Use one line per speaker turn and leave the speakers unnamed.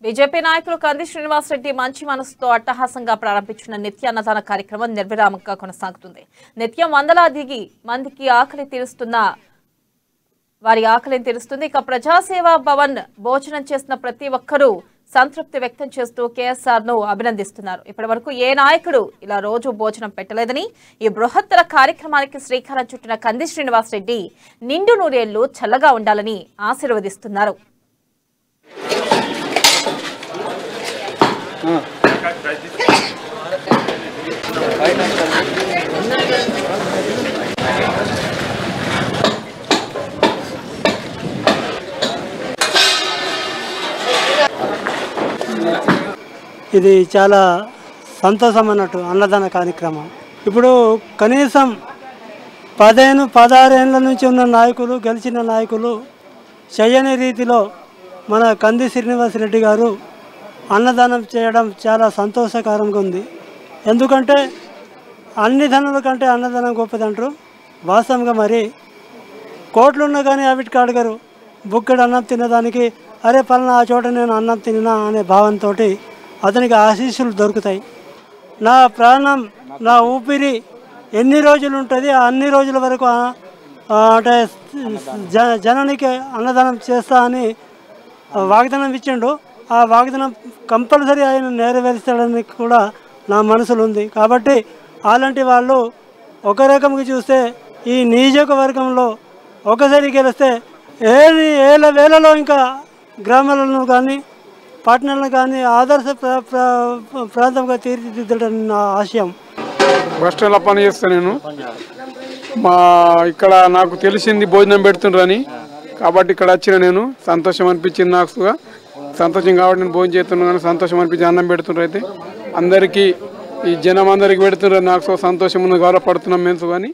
BJP నాయకులు కంది శ్రీనివాస్ రెడ్డి మంచి మనసుతో అట్టహాసంగా ప్రారంభించిన నిత్య అన్నదాన కార్యక్రమం నిర్విరామంగా కొనసాగుతుంది. నిత్యం వందలాది మందికి ఆకలి తీరుస్తున్న వారి ఆకలిని తీరుస్తుంది. ఇక ప్రజాసేవా భవన్ భోజనం చేసిన ప్రతి ఒక్కరూ సంతృప్తి వ్యక్తం చేస్తూ కేఎస్ఆర్ ను అభినందిస్తున్నారు. ఇప్పటి వరకు ఏ నాయకుడు ఇలా రోజు భోజనం పెట్టలేదని, ఈ బృహత్తర కార్యక్రమానికి శ్రీకారం చుట్టిన కంది శ్రీనివాస్ రెడ్డి నిండు నూరేళ్లు చల్లగా ఉండాలని ఆశీర్వదిస్తున్నారు.
ఇది చాలా సంతోషం అన్నట్టు అన్నదాన కార్యక్రమం. ఇప్పుడు కనీసం 15-16 ఏళ్ళ నుంచి ఉన్న నాయకులు, గెలిచిన నాయకులు చేయని రీతిలో మన కంది శ్రీనివాస్ రెడ్డి గారు అన్నదానం చేయడం చాలా సంతోషకరంగా ఉంది. ఎందుకంటే అన్ని ధనుల కంటే అన్నదానం గొప్పదంటారు. వాస్తవంగా మరి కోట్లున్నా కానీ అవిటికి అడగరు. బుక్కడు అన్నం తినడానికి అరే పలానా ఆ చోట నేను అన్నం తిన్నా అనే భావంతో అతనికి ఆశీస్సులు దొరుకుతాయి. నా ప్రాణం, నా ఊపిరి ఎన్ని రోజులు ఉంటుంది అన్ని రోజుల వరకు అంటే జనానికి అన్నదానం చేస్తా అని వాగ్దానం ఇచ్చిండు. ఆ వాగ్దానం కంపల్సరీ ఆయన నెరవేరుస్తాడని కూడా నా మనసులో ఉంది. కాబట్టి అలాంటి వాళ్ళు ఒక రకంగా చూస్తే ఈ నియోజకవర్గంలో ఒకసారి గెలిస్తే ఏళ్ళ వేలలో ఇంకా గ్రామాలను కానీ పట్టణాలను కానీ ఆదర్శ ప్రాంతంగా తీర్చిదిద్దడం నా ఆశయం.
బస్ స్టాండ్లో పని చేస్తాను నేను. ఇక్కడ నాకు తెలిసింది భోజనం పెడుతుండ్రని, కాబట్టి ఇక్కడ వచ్చిన నేను సంతోషం అనిపించింది. నాకు సంతోషం కాబట్టి నేను భోజనం చేస్తున్నాను, కానీ సంతోషం అనిపించి అన్నం పెడుతుండ్రు. అయితే అందరికీ ఈ జనం అందరికి పెడుతుండ్రు, నాకు సంతోషం ఉంది, గౌరవపడుతున్నాం మేము కానీ.